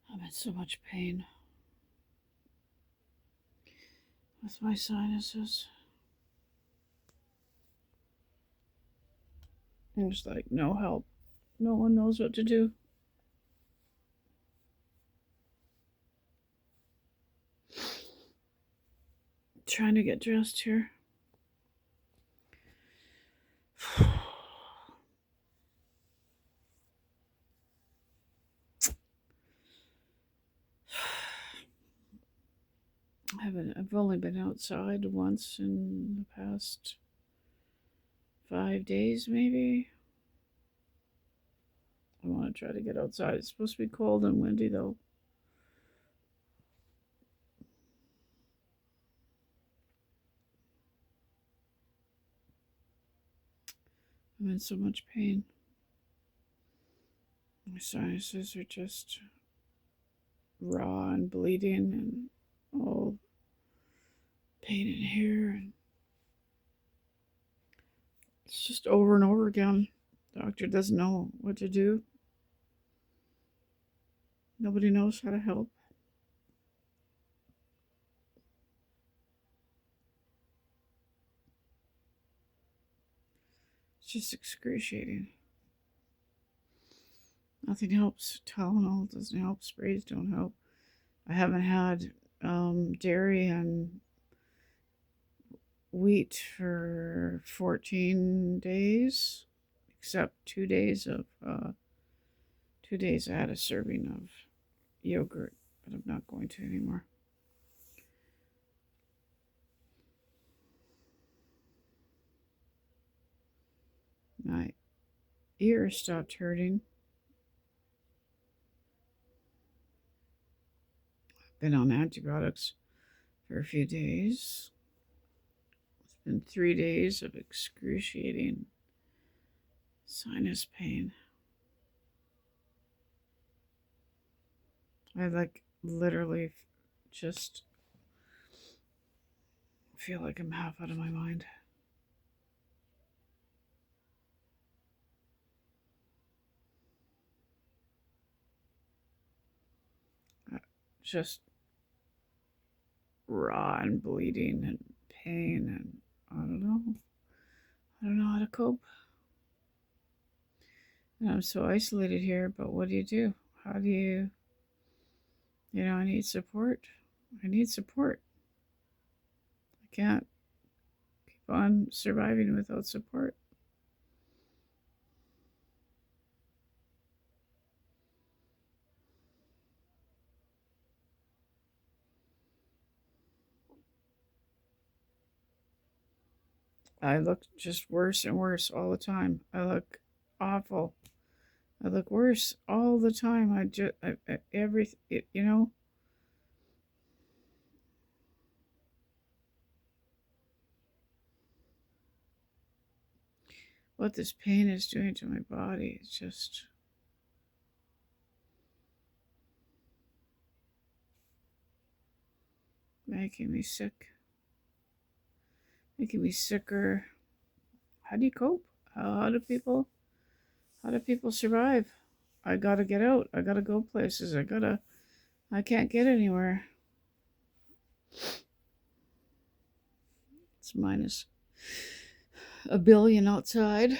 I'm in so much pain with my sinuses. There's like no help. No one knows what to do. Trying to get dressed here. I've only been outside once in the past 5 days, maybe. I want to try to get outside. It's supposed to be cold and windy, though. I'm in so much pain. My sinuses are just raw and bleeding, and all pain in here, and it's just over and over again. Doctor doesn't know what to do. Nobody knows how to help. It's just excruciating. Nothing helps. Tylenol doesn't help. Sprays don't help. I haven't had dairy and wheat for 14 days, except 2 days of 2 days I had a serving of yogurt, but I'm not going to anymore. My ear stopped hurting. I've been on antibiotics for a few days. It's been 3 days of excruciating sinus pain. I literally just feel like I'm half out of my mind. Just raw and bleeding and pain, and I don't know how to cope. And I'm so isolated here, but what do? How do you, I need support. I need support. I can't keep on surviving without support. I look just worse and worse all the time. I look awful. I look worse all the time. What this pain is doing to my body is just making me sick, making me sicker. How do you cope? How do people survive? I gotta get out. I gotta go places. I can't get anywhere. It's minus a billion outside.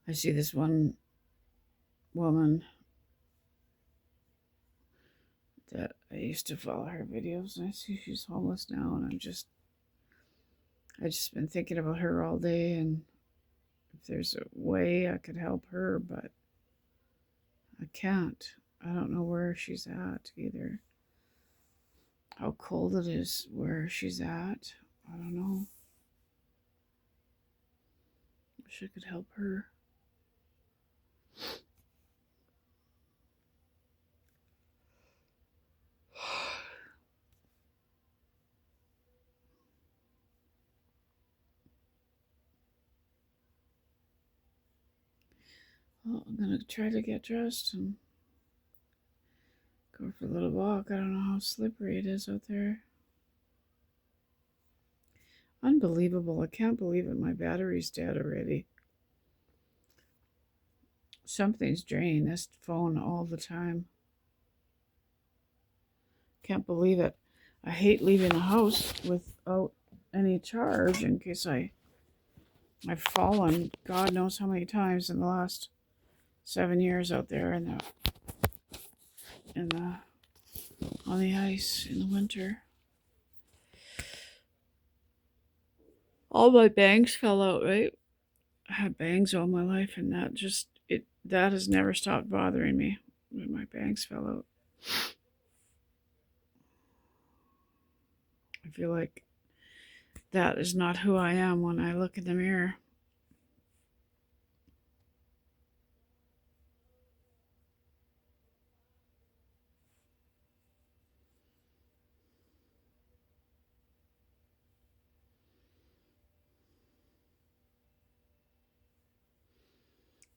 I see this one woman that I used to follow her videos, and I see she's homeless now, and I just been thinking about her all day, and if there's a way I could help her, but I can't. I don't know where she's at either. How cold it is where she's at. I don't know. Wish I could help her. Well, I'm gonna try to get dressed and Go for a little walk. I don't know how slippery it is out there. Unbelievable. I can't believe it. My battery's dead already. Something's draining this phone all the time. Can't believe it. I hate leaving the house without any charge in case I've fallen God knows how many times in the last 7 years out there on the ice in the winter. All my bangs fell out, right? I had bangs all my life, and that has never stopped bothering me when my bangs fell out. I feel like that is not who I am when I look in the mirror.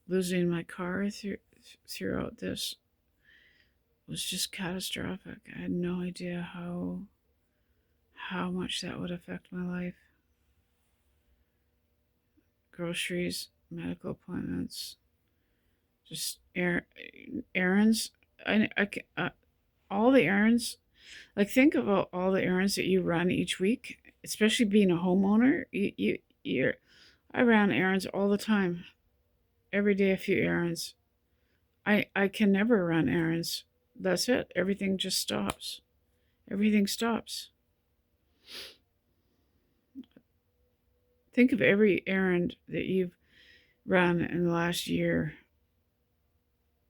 Losing my car throughout this was just catastrophic. I had no idea how much that would affect my life. Groceries, medical appointments, just errands. All the errands. Like, think about all the errands that you run each week, especially being a homeowner. I ran errands all the time. Every day a few errands. I can never run errands. That's it. Everything just stops. Everything stops. Think of every errand that you've run in the last year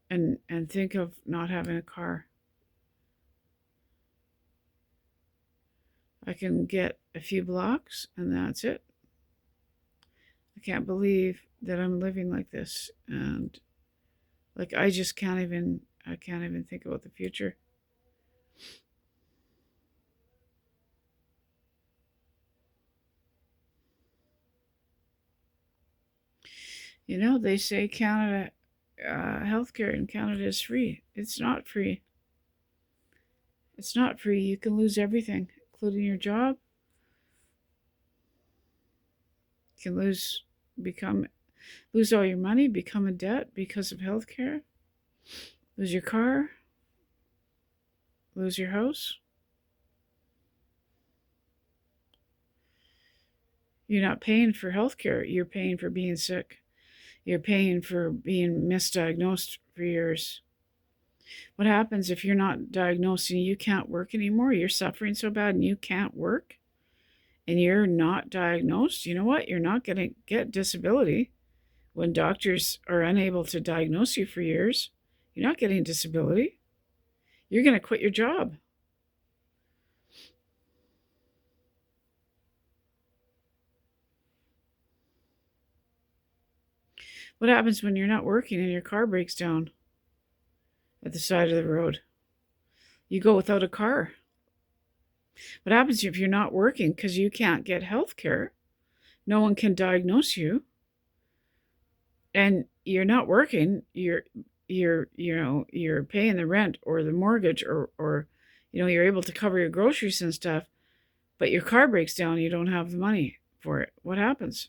and think of not having a car. I can get a few blocks and that's it. I can't believe that I'm living like this, and like I can't even think about the future. You know, they say Canada, healthcare in Canada is free. It's not free. It's not free. You can lose everything, including your job. You can lose all your money, become in debt because of healthcare, lose your car, lose your house. You're not paying for healthcare. You're paying for being sick. You're paying for being misdiagnosed for years. What happens if you're not diagnosed and you can't work anymore? You're suffering so bad and you can't work and you're not diagnosed. You know what? You're not going to get disability when doctors are unable to diagnose you for years. You're not getting disability. You're going to quit your job. What happens when you're not working and your car breaks down at the side of the road? You go without a car. What happens if you're not working because you can't get health care? No one can diagnose you. And you're not working, you're paying the rent or the mortgage or you're able to cover your groceries and stuff, but your car breaks down, you don't have the money for it. What happens?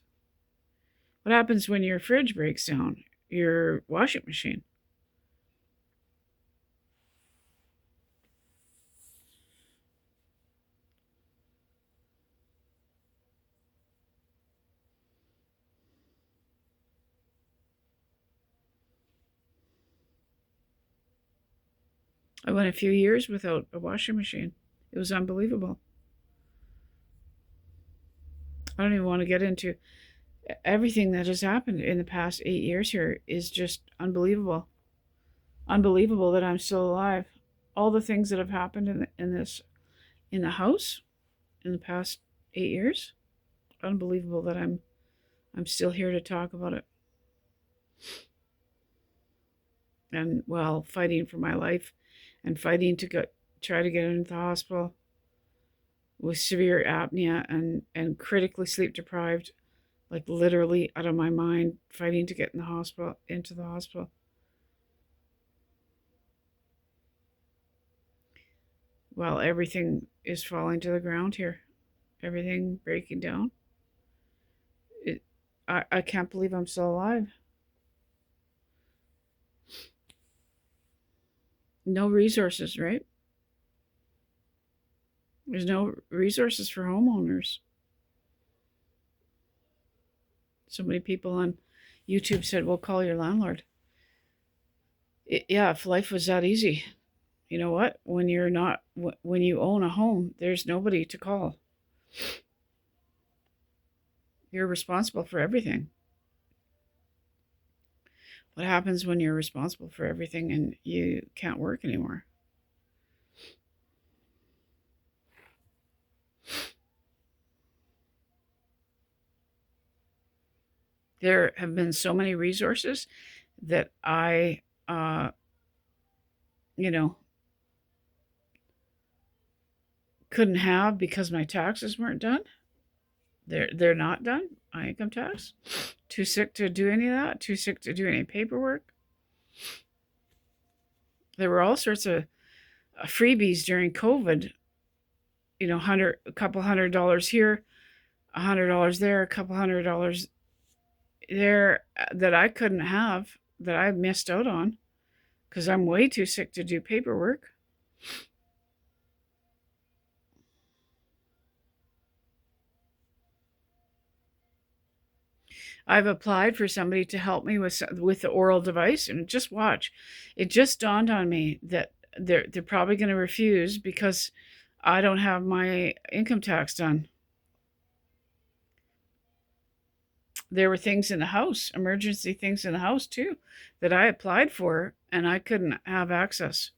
What happens when your fridge breaks down? Your washing machine? I went a few years without a washing machine. It was unbelievable. I don't even want to get into everything that has happened in the past 8 years here. Is just unbelievable. Unbelievable that I'm still alive. All the things that have happened in the house in the past 8 years. Unbelievable that I'm still here to talk about it. And fighting for my life and fighting to try to get into the hospital with severe apnea and critically sleep deprived, like literally out of my mind, fighting to get into the hospital. while everything is falling to the ground here, everything breaking down. I can't believe I'm still alive. No resources, right? There's no resources for homeowners. So many people on YouTube said, well, call your landlord. Yeah, if life was that easy. You know what? When you own a home, there's nobody to call. You're responsible for everything. What happens when you're responsible for everything and you can't work anymore? There have been so many resources that I, couldn't have because my taxes weren't done. They're not done. My income tax. Too sick to do any of that. Too sick to do any paperwork. There were all sorts of freebies during COVID. A couple $100 here, $100 there, a couple $100 there that I couldn't have, that I missed out on because I'm way too sick to do paperwork. I've applied for somebody to help me with the oral device, and just watch. It just dawned on me that they're probably going to refuse because I don't have my income tax done. There were things in the house, emergency things in the house too, that I applied for and I couldn't have access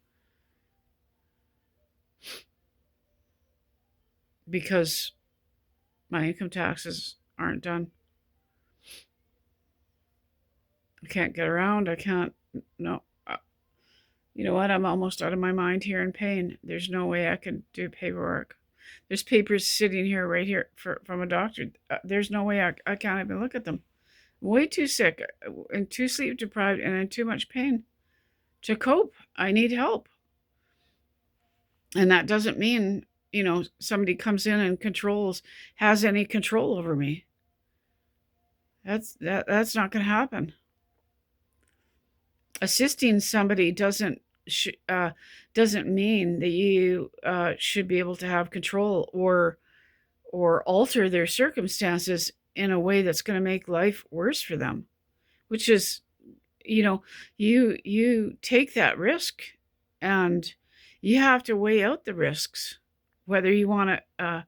because my income taxes aren't done. I can't get around. I can't, no. You know what? I'm almost out of my mind here in pain. There's no way I can do paperwork. There's papers sitting here, right here, from a doctor. There's no way I can't even look at them. I'm way too sick and too sleep deprived and in too much pain to cope. I need help. And that doesn't mean, somebody comes in and has any control over me. That's not going to happen. Assisting somebody doesn't mean that you should be able to have control or alter their circumstances in a way that's going to make life worse for them, which is, you take that risk and you have to weigh out the risks, whether you want to,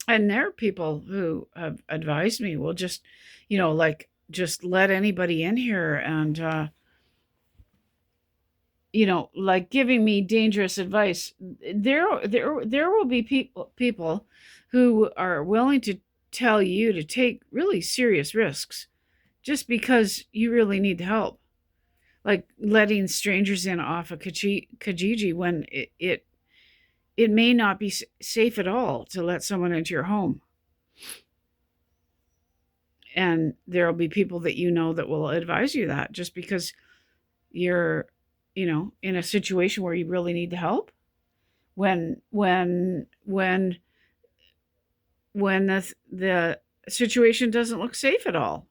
and there are people who have advised me, well, just let anybody in here and, like giving me dangerous advice. There will be people who are willing to tell you to take really serious risks just because you really need help. Like letting strangers in off a Kijiji when it may not be safe at all to let someone into your home. And there will be people that that will advise you that just because you're, in a situation where you really need the help. When the situation doesn't look safe at all.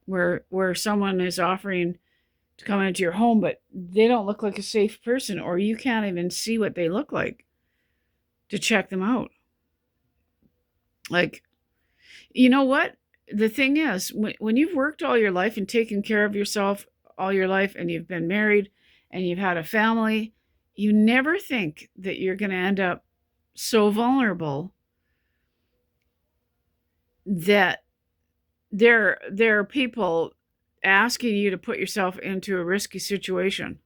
Where someone is offering to come into your home, but they don't look like a safe person, or you can't even see what they look like to check them out. Like, you know what? The thing is, when you've worked all your life and taken care of yourself all your life, and you've been married and you've had a family, you never think that you're going to end up so vulnerable that there are people asking you to put yourself into a risky situation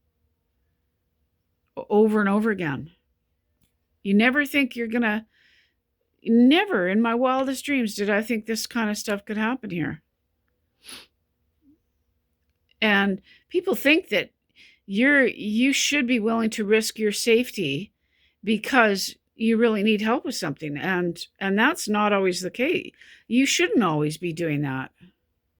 over and over again. You never think you're gonna, never in my wildest dreams did I think this kind of stuff could happen here. And people think that you should be willing to risk your safety because you really need help with something. And that's not always the case. You shouldn't always be doing that.